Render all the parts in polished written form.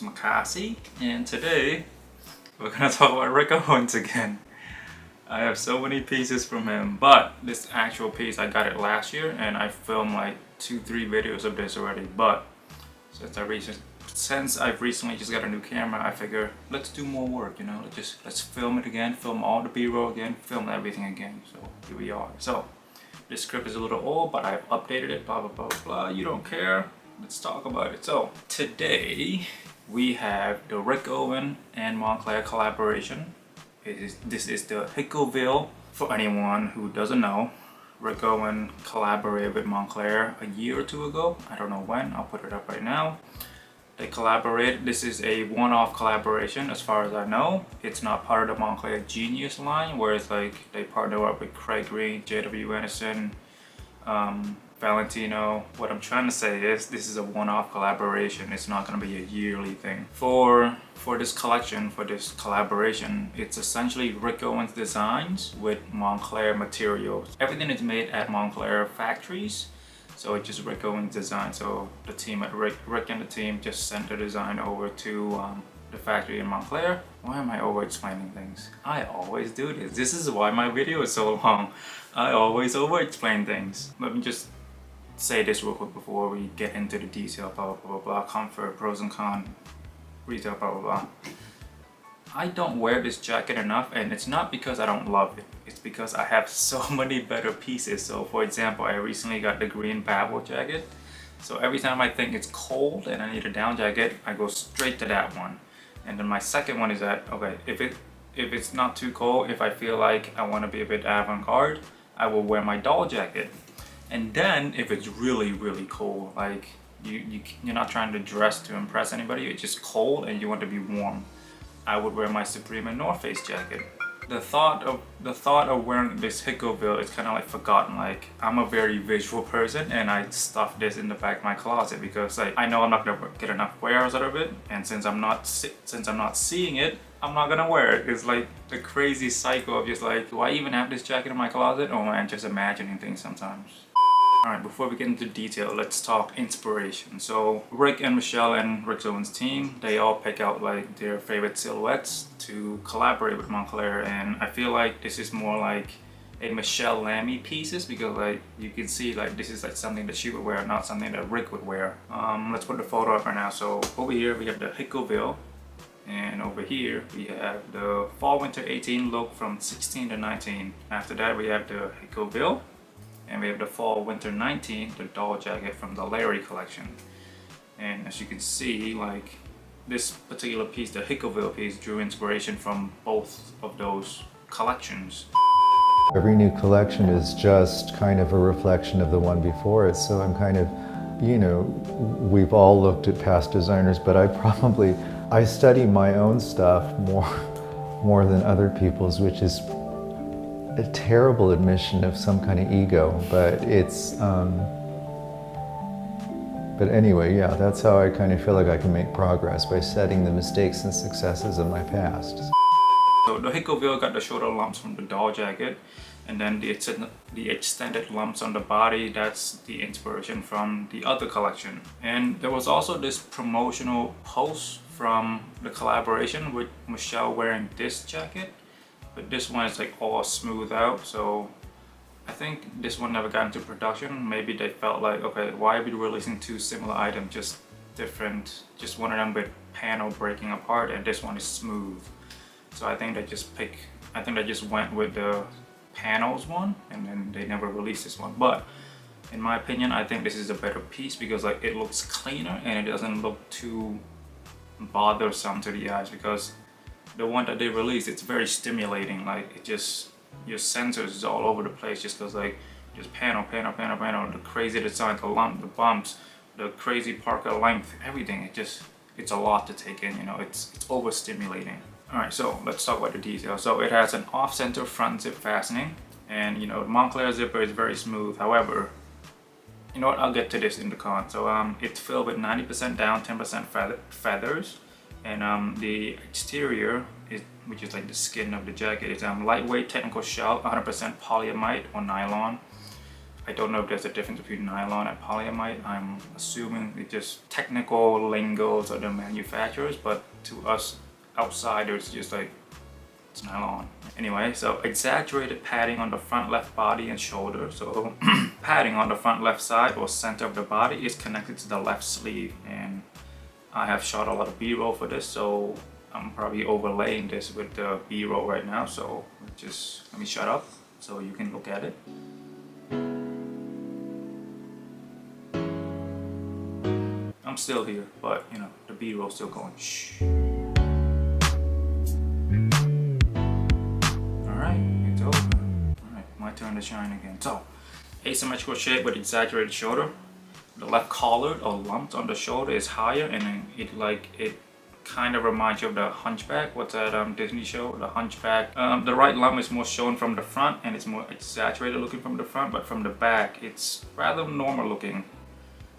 name's Makasi, and today we're gonna talk about Rick Owens again. I have so many pieces from him, but this actual piece I got it last year, and I filmed like 2-3 videos of this already. But since I've recently just got a new camera, I figure let's do more work. You know, let's film it again, film all the B-roll again, film everything again. So here we are. So this script is a little old, but I've updated it. Blah blah blah blah. You don't care. Let's talk about it. So today we have the Rick Owens and Moncler collaboration. This is the Hickoville. For anyone who doesn't know, Rick Owens collaborated with Moncler a year or two ago. I don't know when. I'll put it up right now. They collaborated. This is a one-off collaboration as far as I know. It's not part of the Moncler Genius line, where it's like they partner up with Craig Green, J.W. Anderson, Valentino. What I'm trying to say is this is a one-off collaboration. It's not going to be a yearly thing. For this collection, for this collaboration, it's essentially Rick Owens designs with Moncler materials. Everything is made at Moncler factories. So it's just Rick Owens design. So the team at Rick and the team just sent the design over to the factory in Moncler. Why am I over explaining things? I always do this. This is why my video is so long. I always over explain things. Let me just say this real quick before we get into the detail. Blah blah blah blah. Comfort, pros and cons, retail, blah blah blah. I don't wear this jacket enough, and it's not because I don't love it. It's because I have so many better pieces. So for example, I recently got the green Babel jacket. So every time I think it's cold and I need a down jacket, I go straight to that one. And then my second one is that, okay, if it's not too cold, if I feel like I want to be a bit avant-garde, I will wear my doll jacket. And then if it's really really cold, like you're not trying to dress to impress anybody, it's just cold and you want to be warm, I would wear my Supreme and North Face jacket. The thought of wearing this Hickoville is kind of like forgotten. Like, I'm a very visual person, and I stuffed this in the back of my closet because like I know I'm not gonna get enough wears out of it, and since I'm not seeing it, I'm not gonna wear it. It's like the crazy cycle of just like, do I even have this jacket in my closet, or am I just imagining things sometimes? Alright, before we get into detail, let's talk inspiration. So Rick and Michelle and Rick Owens' team, they all pick out like their favorite silhouettes to collaborate with Moncler, and I feel like this is more like a Michelle Lamy pieces because like you can see like this is like something that she would wear, not something that Rick would wear. Let's put the photo up right now. So over here we have the Hickoville, and over here we have the Fall Winter 18 look from 16 to 19. After that we have the Hickoville. And we have the Fall Winter 19, the doll jacket from the Larry collection. And as you can see, like this particular piece, the Hickoville piece, drew inspiration from both of those collections. Every new collection is just kind of a reflection of the one before it. So I'm kind of, you know, we've all looked at past designers, but I study my own stuff more than other people's, which is a terrible admission of some kind of ego, but it's but anyway, yeah, that's how I kind of feel like I can make progress, by setting the mistakes and successes of my past. So the Hickoville got the shoulder lumps from the doll jacket, and then the extended lumps on the body, that's the inspiration from the other collection. And there was also this promotional post from the collaboration with Michelle wearing this jacket. But this one is like all smooth out, so I think this one never got into production. Maybe they felt like, okay, why are we releasing two similar items, just different, just one of them with panel breaking apart and this one is smooth. So I think they just went with the panels one, and then they never released this one. But in my opinion, I think this is a better piece because like it looks cleaner and it doesn't look too bothersome to the eyes, because the one that they released, it's very stimulating. Like it just, your sensors is all over the place just because like just panel, the crazy design, the lump, the bumps, the crazy parka length, everything. It's a lot to take in, you know, it's overstimulating. Alright, so let's talk about the details. So it has an off-center front zip fastening, and you know, the Moncler zipper is very smooth. However, you know what, I'll get to this in the con. So it's filled with 90% down, 10% feathers. And the exterior, which is like the skin of the jacket, is lightweight technical shell, 100% polyamide or nylon. I don't know if there's a difference between nylon and polyamide. I'm assuming it's just technical lingos of the manufacturers, but to us outsiders, just like it's nylon. Anyway, so exaggerated padding on the front left body and shoulder. So padding on the front left side or center of the body is connected to the left sleeve, and I have shot a lot of B-roll for this, so I'm probably overlaying this with the B-roll right now. So just let me shut up so you can look at it. I'm still here, but you know, the B-roll's still going. Shh. Turn to shine again. So, asymmetrical shape with exaggerated shoulder. The left collar or lumps on the shoulder is higher, and then it kind of reminds you of the Hunchback. What's that Disney show? The Hunchback. The right lump is more shown from the front, and it's more exaggerated looking from the front, but from the back, it's rather normal looking.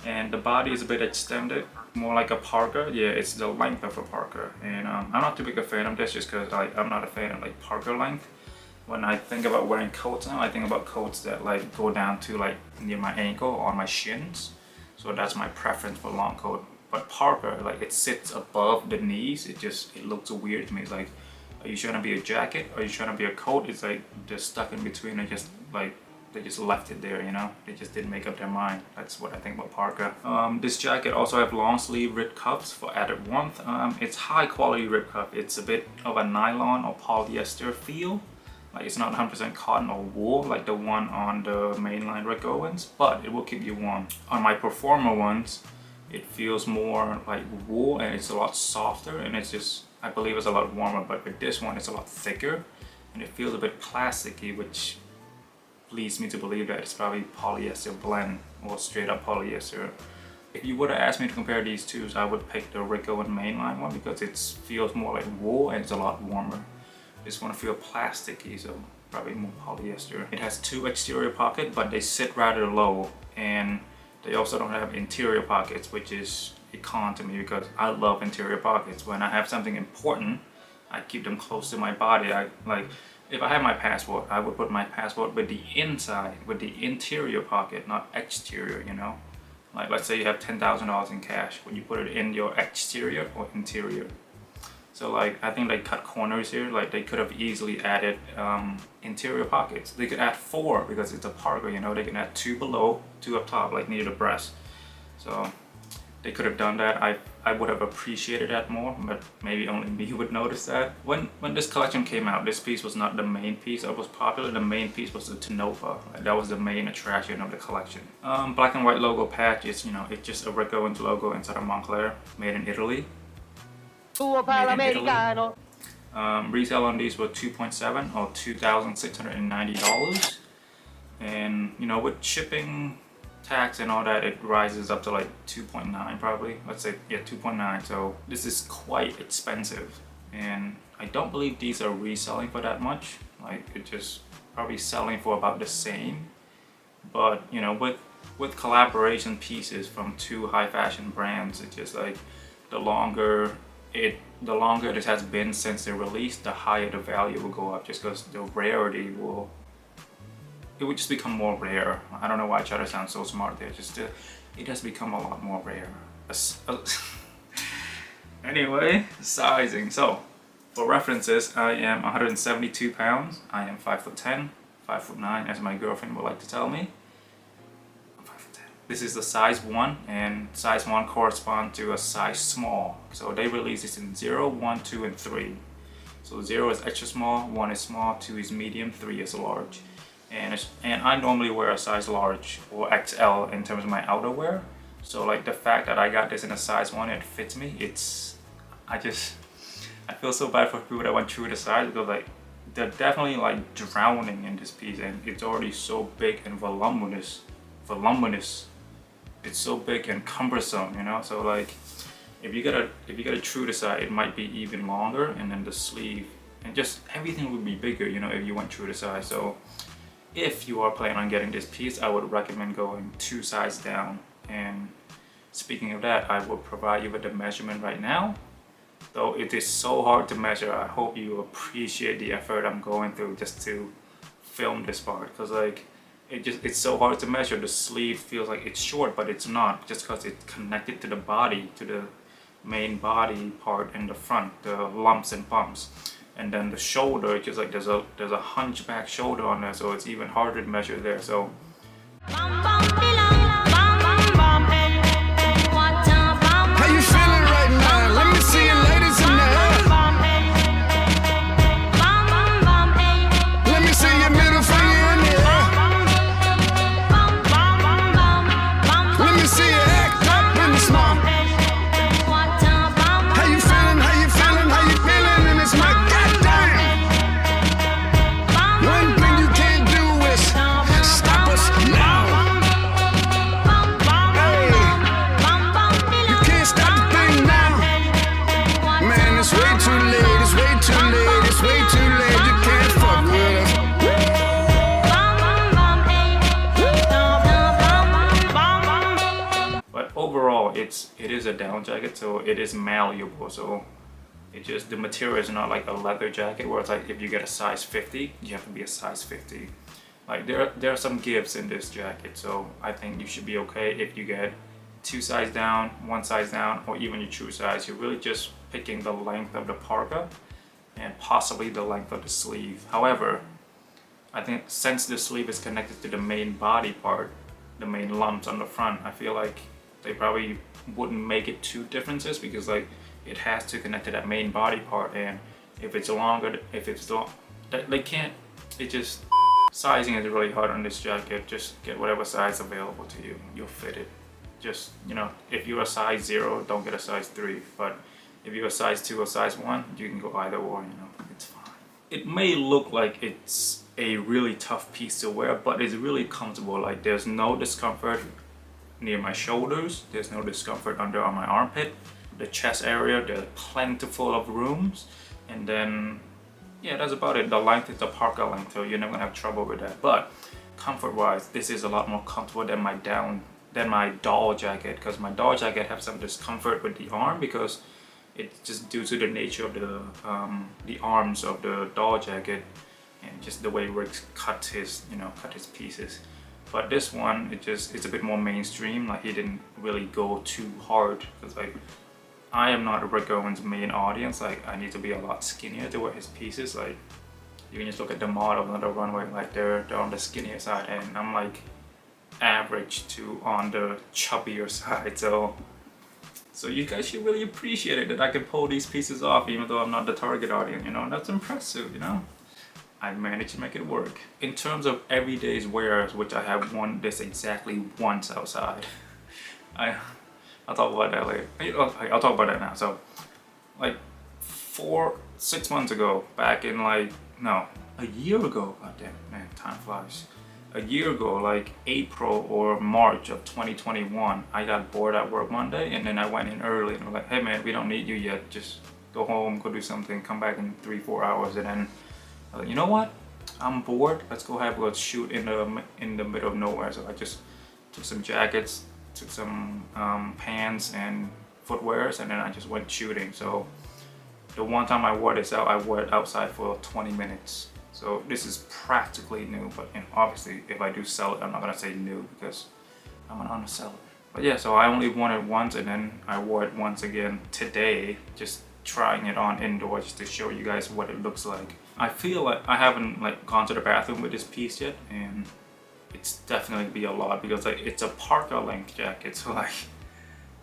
And the body is a bit extended, more like a Parker. Yeah, it's the length of a Parker. And I'm not too big a fan of this, just because I'm not a fan of like Parker length. When I think about wearing coats now, I think about coats that like go down to like near my ankle or my shins. So that's my preference for long coat. But Parker, like it sits above the knees. It looks weird to me. It's like, are you trying to be a jacket? Or are you trying to be a coat? It's like they're stuck in between and just like they just left it there, you know? They just didn't make up their mind. That's what I think about Parker. This jacket also have long sleeve rib cuffs for added warmth. It's high quality rib cuff. It's a bit of a nylon or polyester feel. Like it's not 100% cotton or wool like the one on the mainline Rick Owens, but it will keep you warm. On my Performer ones, it feels more like wool and it's a lot softer, and it's just, I believe it's a lot warmer, but with this one it's a lot thicker and it feels a bit plasticky, which leads me to believe that it's probably polyester blend or straight up polyester. If you would have asked me to compare these two, I would pick the Rick Owens mainline one because it feels more like wool and it's a lot warmer. This one feels plasticky, so probably more polyester. It has two exterior pockets, but they sit rather low, and they also don't have interior pockets, which is a con to me because I love interior pockets. When I have something important, I keep them close to my body. If I have my passport, I would put my passport with the inside, with the interior pocket, not exterior, you know? Like let's say you have $10,000 in cash, would you put it in your exterior or interior? So like, I think they cut corners here. Like they could have easily added interior pockets. They could add 4 because it's a Parker, you know. They can add 2 below, 2 up top, like near the breast. So they could have done that. I would have appreciated that more, but maybe only me would notice that. When this collection came out, this piece was not the main piece that was popular. The main piece was the Tonopah. That was the main attraction of the collection. Black and white logo patch is, you know, it's just a Rick Owens logo inside of Moncler, made in Italy. Retail on these were $2.7 or $2,690, and you know, with shipping, tax and all that, it rises up to like 2.9 probably. Let's say, yeah, 2.9. So this is quite expensive, and I don't believe these are reselling for that much. Like it's just probably selling for about the same. But you know, with collaboration pieces from 2 high fashion brands, it's just like the longer it has been since the release, the higher the value will go up, just because the rarity will just become more rare. I don't know why I try to sound so smart there. It has become a lot more rare. Anyway, sizing. So for references, I am 172 pounds. I am 5'10", 5'9", as my girlfriend would like to tell me. This is the size 1, and size 1 corresponds to a size small. So they release this in 0, 1, 2, and 3. So 0 is extra small, 1 is small, 2 is medium, 3 is large. And I normally wear a size large or XL in terms of my outerwear. So like the fact that I got this in a size 1, it fits me. I feel so bad for people that went through the size, because like they're definitely like drowning in this piece, and it's already so big and voluminous. It's so big and cumbersome, you know. So like, if you get a true to size, it might be even longer, and then the sleeve and just everything would be bigger, you know, if you went true to size. So if you are planning on getting this piece, I would recommend going 2 sizes down. And speaking of that, I will provide you with the measurement right now. Though it is so hard to measure, I hope you appreciate the effort I'm going through just to film this part, because like it's so hard to measure. The sleeve feels like it's short, but it's not, just because it's connected to the body, to the main body part in the front, the lumps and bumps. And then the shoulder, it's just like there's a hunchback shoulder on there, so it's even harder to measure there. So How you feeling right now? Let me see you ladies in there. Let me see your middle finger in there. Let me see you act up in the small. How you feeling? How you feeling? How you feeling? And it's my goddamn. One thing you can't do is stop us now. Hey, you can't stop the thing now. Man, it's way too late. It's way too late. It's way too late. You can't fuck with us. but overall, it is a down jacket, so it is malleable. So the material is not like a leather jacket where it's like if you get a size 50, you have to be a size 50. Like there are some gives in this jacket, so I think you should be okay if you get 2 size down, 1 size down, or even your true size. You're really just picking the length of the parka and possibly the length of the sleeve. However, I think since the sleeve is connected to the main body part, the main lumps on the front, I feel like they probably wouldn't make it 2 differences, because like it has to connect to that main body part, and if it's longer, if it's long, they can't, it just, sizing is really hard on this jacket. Just get whatever size available to you, you'll fit it. Just, you know, if you're a size 0, don't get a size 3, but if you're a size 2 or size 1, you can go either or, you know, it's fine. It may look like it's a really tough piece to wear, but it's really comfortable. Like there's no discomfort near my shoulders, there's no discomfort under on my armpit, the chest area, there's plentiful of rooms, and then yeah, that's about it. The length is the parka length, so you're never gonna have trouble with that. But comfort wise, this is a lot more comfortable than my doll jacket, because my doll jacket have some discomfort with the arm, because it's just due to the nature of the arms of the doll jacket and just the way Rick cut his pieces. But this one, it's a bit more mainstream. Like he didn't really go too hard, because like I am not Rick Owens' main audience. Like I need to be a lot skinnier to wear his pieces. Like you can just look at the models on the runway, like they're on the skinnier side, and I'm like average to on the chubbier side. So you guys should really appreciate it that I can pull these pieces off, even though I'm not the target audience. You know, that's impressive. You know, I managed to make it work. In terms of everyday's wears, which I have worn this exactly once outside. I'll talk about that later. I'll talk about that now. So, like 6 months ago, back in a year ago. God damn, man, time flies. A year ago, like April or March of 2021, I got bored at work one day, and then I went in early and I'm like, hey man, we don't need you yet. Just go home, go do something, come back in 3-4 hours. And then I was like, you know what? I'm bored. Let's go have a shoot in the middle of nowhere. So I just took some jackets, took some pants and footwears, and then I just went shooting. So the one time I wore this out, I wore it outside for 20 minutes. So this is practically new, but obviously if I do sell it, I'm not gonna say new because I'm gonna sell it. But yeah, so I only worn it once, and then I wore it once again today, just trying it on indoors just to show you guys what it looks like. I feel like I haven't gone to the bathroom with this piece yet, and it's definitely be a lot because it's a parka length jacket, so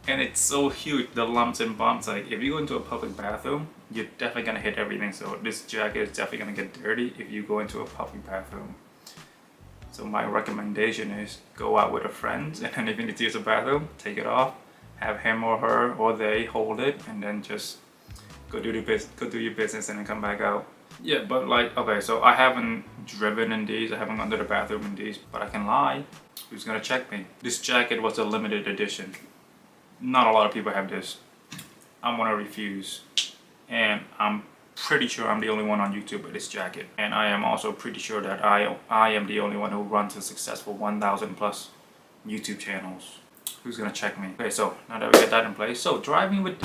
and it's so huge, the lumps and bumps. Like if you go into a public bathroom, you're definitely gonna hit everything. So this jacket is definitely gonna get dirty if you go into a public bathroom. So my recommendation is go out with a friend, and then if you need to use the bathroom, take it off, have him or her or they hold it, and then just go do your business and then come back out. Yeah, but okay, so I haven't driven in these, I haven't gone to the bathroom in these, but I can lie. Who's gonna check me? This jacket was a limited edition. Not a lot of people have this. I'm gonna refuse. And I'm pretty sure I'm the only one on YouTube with this jacket. And I am also pretty sure that I am the only one who runs a successful 1,000 plus YouTube channels. Who's gonna check me? Okay, so now that we get that in place, so driving with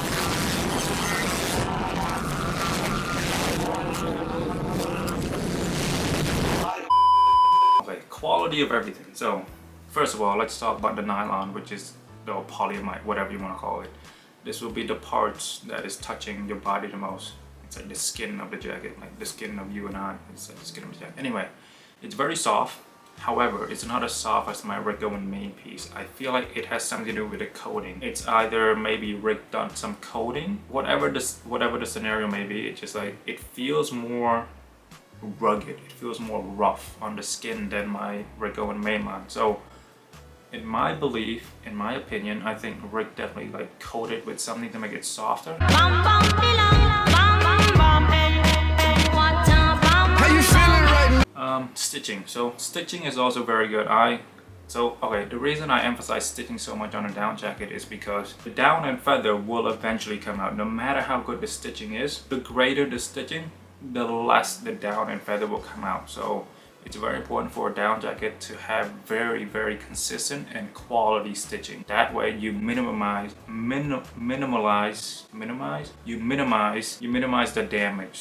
quality quality of everything. So first of all, let's talk about the nylon, which is the polyamide, whatever you want to call it. This will be the parts that is touching your body the most. It's like the skin of the jacket, like the skin of you and I. It's like the skin of the jacket. Anyway, it's very soft. However, it's not as soft as my Rick Owens main piece. I feel like it has something to do with the coating. It's either maybe Rick done some coating, whatever the scenario may be. It's just like it feels more rugged. It feels more rough on the skin than my Rick Owens mainline. So, in my belief, in my opinion, I think Rick definitely like coated with something to make it softer. How you feeling right now? Stitching. So stitching is also very good. Okay, the reason I emphasize stitching so much on a down jacket is because the down and feather will eventually come out. No matter how good the stitching is, the greater the stitching, the less the down and feather will come out. So it's very important for a down jacket to have very, very consistent and quality stitching. That way you minimize the damage.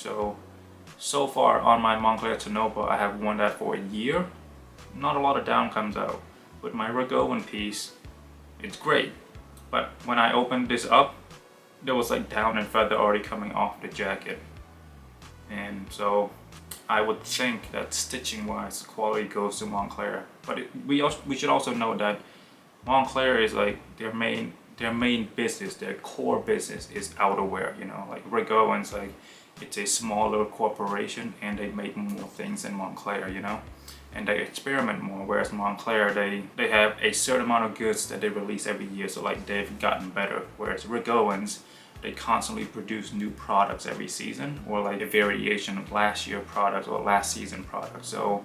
So far on my Moncler Tonopah, I have worn that for a year. Not a lot of down comes out. With my Rick Owens piece, it's great. But when I opened this up, there was like down and feather already coming off the jacket. And so I would think that stitching wise, the quality goes to Moncler. But we should also know that Moncler is like their main business, their core business is outerwear. You know, like Rick Owens, like it's a smaller corporation and they make more things than Moncler, you know, and they experiment more. Whereas Moncler, they have a certain amount of goods that they release every year, so like they've gotten better. Whereas Rick Owens, they constantly produce new products every season, or like a variation of last year products or last season products. So,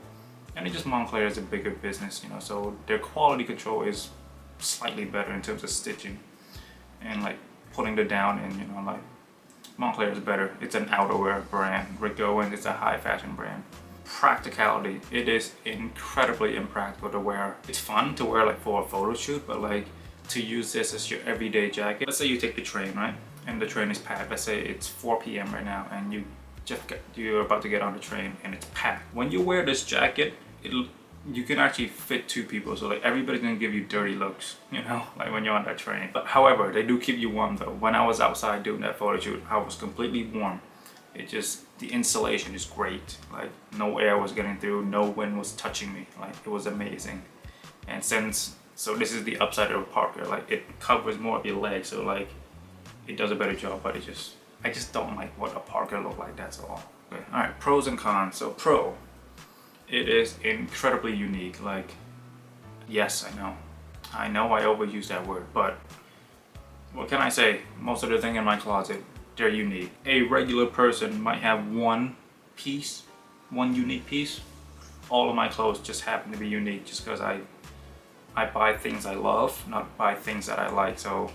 and it's just Moncler is a bigger business, you know, so their quality control is slightly better in terms of stitching and like putting the down in, you know, like Moncler is better. It's an outerwear brand. Rick Owens is a high fashion brand. Practicality, it is incredibly impractical to wear. It's fun to wear like for a photo shoot, but like to use this as your everyday jacket. Let's say you take the train, right? And the train is packed. Let's say it's 4 p.m. right now and you're about to get on the train and it's packed. When you wear this jacket, you can actually fit 2 people, so like everybody's gonna give you dirty looks, you know, like when you're on that train. But however, they do keep you warm though. When I was outside doing that photo shoot, I was completely warm. The insulation is great. Like no air was getting through, no wind was touching me. Like it was amazing. And so this is the upside of a Parker. Like it covers more of your legs, so like it does a better job. But I just don't like what a Parker look like. That's all. Okay. All right, pros and cons. So pro. It is incredibly unique. Like, yes, I know I overuse that word, but what can I say? Most of the thing in my closet, they're unique. A regular person might have one unique piece. All of my clothes just happen to be unique just because I buy things I love, not buy things that I like. So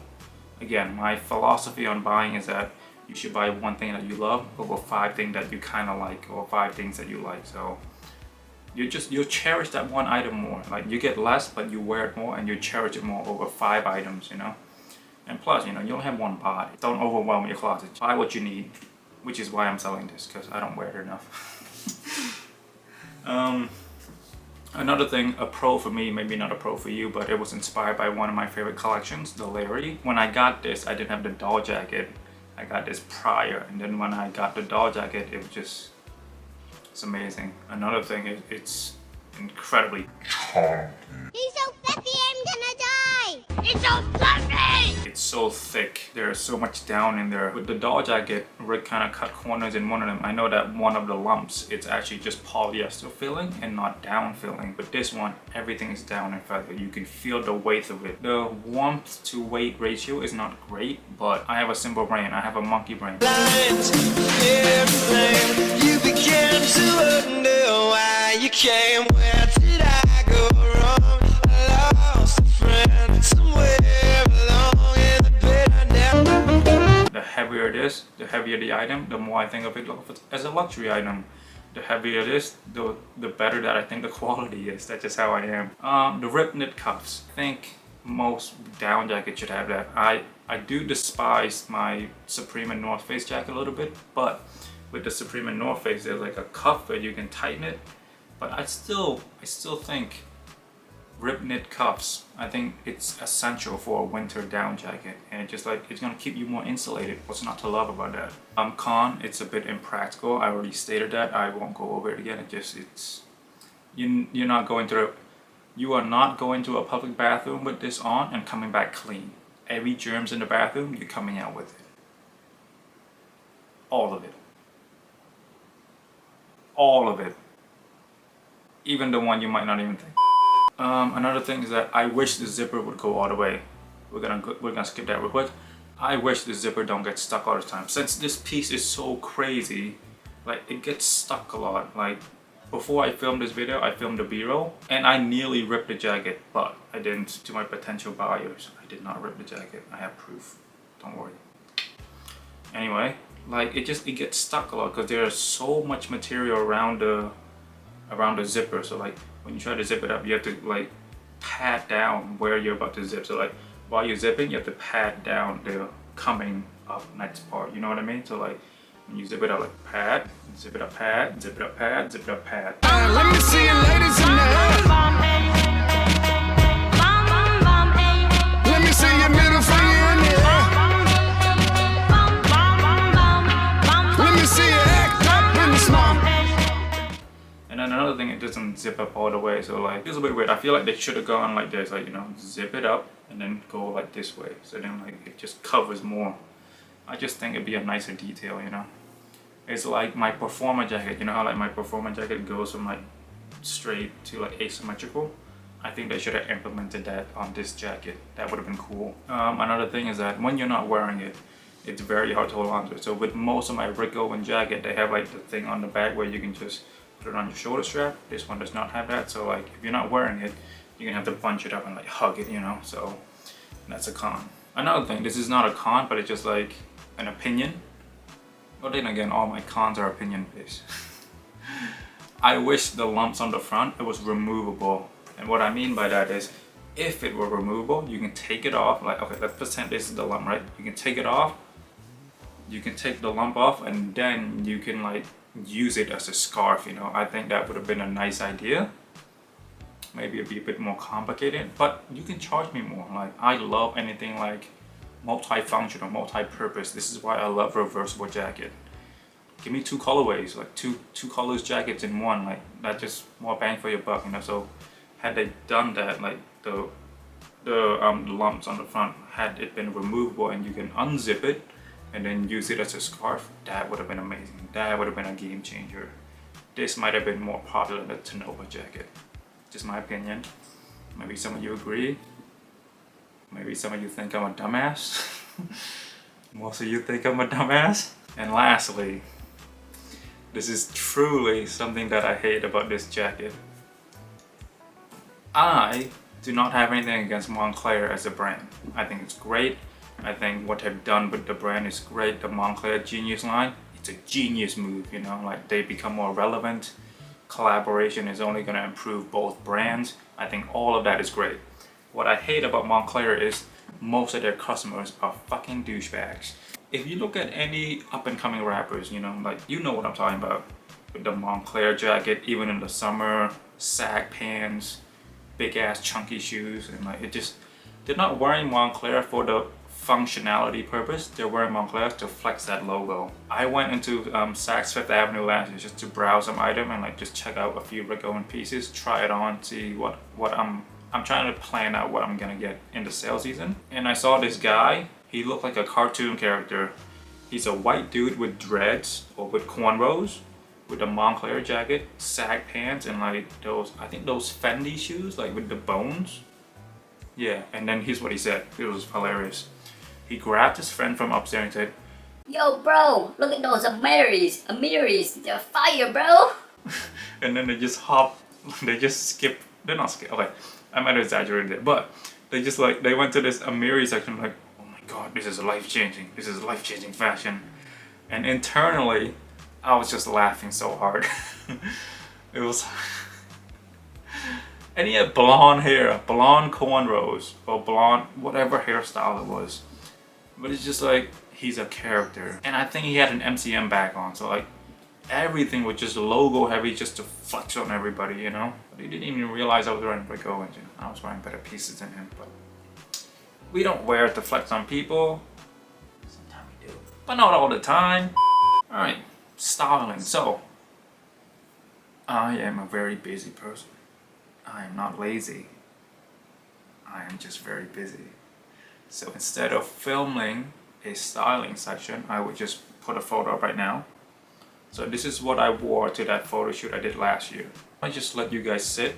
again, my philosophy on buying is that you should buy one thing that you love over 5 things that you kind of like, or 5 things that you like. So you'll cherish that one item more. Like you get less, but you wear it more and you cherish it more over 5 items, you know. And plus, you know, you only have one body. Don't overwhelm your closet. Buy what you need, which is why I'm selling this, because I don't wear it enough. Another thing, a pro for me, maybe not a pro for you, but it was inspired by one of my favorite collections, the Larry. When I got this, I didn't have the doll jacket. I got this prior, and then when I got the doll jacket, it was just, it's amazing. Another thing is it's incredibly He's so fluffy, I'm gonna die! He's so fluffy! It's so thick. There's so much down in there. With the doll jacket, Rick kind of cut corners in one of them. I know that one of the lumps, it's actually just polyester filling and not down filling. But this one, everything is down and feather. You can feel the weight of it. The warmth to weight ratio is not great, but I have a simple brain. I have a monkey brain. You began to wonder why you came. Where did I go wrong? I lost a friend somewhere along in the bed I never. The heavier it is, the heavier the item, the more I think of it as a luxury item. The heavier it is, the better that I think the quality is. That's just how I am. The rip knit cuffs. I think most down jackets should have that. I do despise my Supreme and North Face jacket a little bit, but with the Supreme and North Face, there's like a cuff where you can tighten it. But I still think rib knit cuffs. I think it's essential for a winter down jacket, and it's gonna keep you more insulated. What's not to love about that? Con, it's a bit impractical. I already stated that. I won't go over it again. You are not going to a public bathroom with this on and coming back clean. Every germs in the bathroom, you're coming out with it. All of it. All of it. Even the one you might not even think. Another thing is that I wish the zipper would go all the way. We're gonna skip that real quick. I wish the zipper don't get stuck all the time. Since this piece is so crazy, like it gets stuck a lot. Like before I filmed this video, I filmed the B-roll and I nearly ripped the jacket, but I didn't. To my potential buyers, I did not rip the jacket. I have proof. Don't worry. Anyway, like it gets stuck a lot because there's so much material around the zipper. So like when you try to zip it up, you have to like pat down where you're about to zip. So like while you're zipping, you have to pat down the coming up next part. You know what I mean? So like when you zip it up, like pat, zip it up, pat, zip it up, pat, zip it up, pat. Let me see you ladies in there. Let me see your middle finger in there. Let me see you act up in the smoke. And then another thing, it doesn't zip up all the way, so like it's a bit weird. I feel like they should have gone like this, like, you know, zip it up and then go like this way, so then like it just covers more. I just think it'd be a nicer detail, you know. It's like my Performer jacket. You know how like my Performer jacket goes from like straight to like asymmetrical? I think they should have implemented that on this jacket. That would have been cool. Another thing is that when you're not wearing it, it's very hard to hold on to it. So with most of my Rick Owens jacket, they have like the thing on the back where you can just put it on your shoulder strap. This one does not have that. So like if you're not wearing it, you're gonna have to bunch it up and like hug it, you know? So that's a con. Another thing, this is not a con, but it's just like an opinion. But then again, all my cons are opinion based. I wish the lumps on the front, it was removable. And what I mean by that is, if it were removable, you can take it off. Like, okay, let's pretend this is the lump, right? You can take it off. You can take the lump off and then you can like use it as a scarf, you know? I think that would have been a nice idea. Maybe it'd be a bit more complicated, but you can charge me more. Like, I love anything like multi-functional, multi-purpose. This is why I love reversible jacket. Give me two colorways, like two colors jackets in one. Like that's just more bang for your buck, you know. So had they done that, like the lumps on the front, had it been removable and you can unzip it and then use it as a scarf, that would have been amazing. That would have been a game changer. This might have been more popular than the Tonova jacket. Just my opinion. Maybe some of you agree. Maybe some of you think I'm a dumbass. Most of you think I'm a dumbass. And lastly, this is truly something that I hate about this jacket. I do not have anything against Moncler as a brand. I think it's great. I think what they've done with the brand is great. The Moncler Genius line, it's a genius move, you know, like they become more relevant. Collaboration is only gonna improve both brands. I think all of that is great. What I hate about Moncler is most of their customers are fucking douchebags. If you look at any up and coming rappers, you know, like, you know what I'm talking about. With the Moncler jacket, even in the summer, sag pants, big ass chunky shoes, and like they're not wearing Moncler for the functionality purpose. They're wearing Moncler to flex that logo. I went into Saks Fifth Avenue last year just to browse some item and like just check out a few Rick Owens pieces, try it on, see what I'm trying to plan out what I'm gonna get in the sale season. And I saw this guy, he looked like a cartoon character. He's a white dude with dreads or with cornrows, with a Moncler jacket, sag pants, and like those, I think those Fendi shoes, like with the bones. Yeah, and then here's what he said. It was hilarious. He grabbed his friend from upstairs and said, "Yo, bro, look at those Amiris. They're fire, bro." And then they just skip. They're not skip. Okay, I might have exaggerated it, but they went to this Amiri section like, oh my god, this is life-changing. This is life-changing fashion. And internally, I was just laughing so hard. It was... And he had blonde hair, blonde cornrows, or blonde, whatever hairstyle it was. But it's just like, he's a character. And I think he had an MCM back on, so like, everything was just logo heavy just to flex on everybody, you know? But he didn't even realize I was wearing Rick Owens. You know? I was wearing better pieces than him, but we don't wear it to flex on people. Sometimes we do, but not all the time. Alright, styling. So, I am a very busy person. I am not lazy. I am just very busy. So instead of filming a styling section, I would just put a photo up right now. So this is what I wore to that photo shoot I did last year. I just let you guys sit.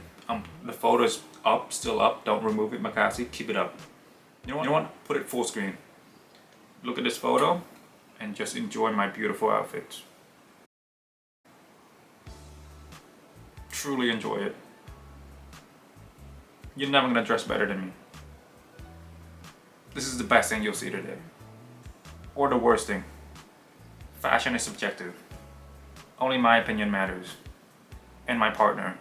The photo's up, still up. Don't remove it, Makasi. Keep it up. You know what? Put it full screen. Look at this photo and just enjoy my beautiful outfits. Truly enjoy it. You're never gonna dress better than me. This is the best thing you'll see today. Or the worst thing. Fashion is subjective. Only my opinion matters. And my partner.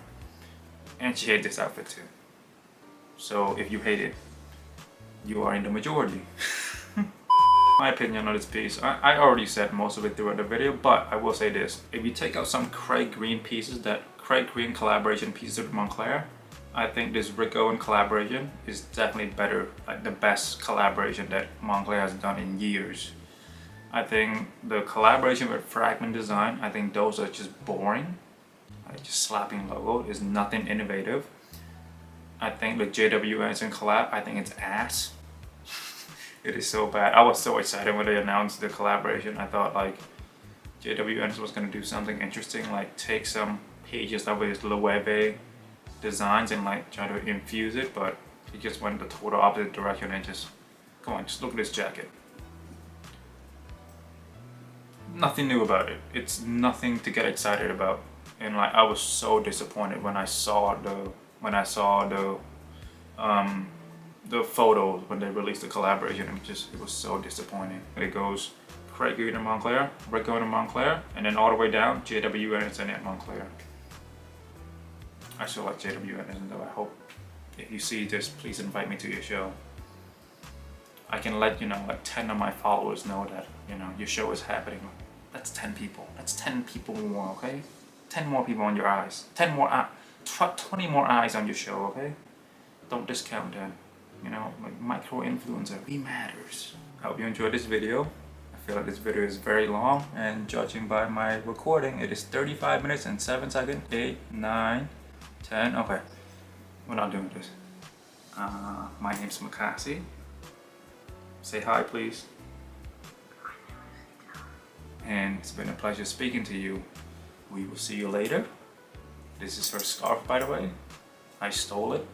And she hates this outfit too. So if you hate it, you are in the majority. My opinion on this piece, I already said most of it throughout the video, but I will say this. If you take out some Craig Green pieces, that Craig Green collaboration pieces with Moncler, I think this Rick Owens collaboration is definitely better, like the best collaboration that Moncler has done in years. I think the collaboration with Fragment Design, I think those are just boring. Like just slapping logo, is nothing innovative. I think the JW Anderson collab, I think it's ass. It is so bad. I was so excited when they announced the collaboration. I thought like JW Anderson was gonna do something interesting, like take some pages of his Loewe designs and like try to infuse it, but he just went the total opposite direction and just, come on, just look at this jacket. Nothing new about it. It's nothing to get excited about. And like I was so disappointed when I saw the photos when they released the collaboration. It was so disappointing. It goes Craig Green and Moncler, Rick Owens and Moncler, and then all the way down JW Anderson and Moncler. I still like JW Anderson though. I hope if you see this, please invite me to your show. I can let, you know, like 10 of my followers know that, you know, your show is happening. That's 10 people. That's 10 people more, okay? 10 more people on your eyes. 20 more eyes on your show, okay? Don't discount that. You know, like micro-influencer, he matters. I hope you enjoyed this video. I feel like this video is very long, and judging by my recording, it is 35 minutes and 7 seconds. 8, 9, 10, okay. We're not doing this. My name's Makasi. Say hi, please. And it's been a pleasure speaking to you. We will see you later. This is her scarf, by the way. I stole it.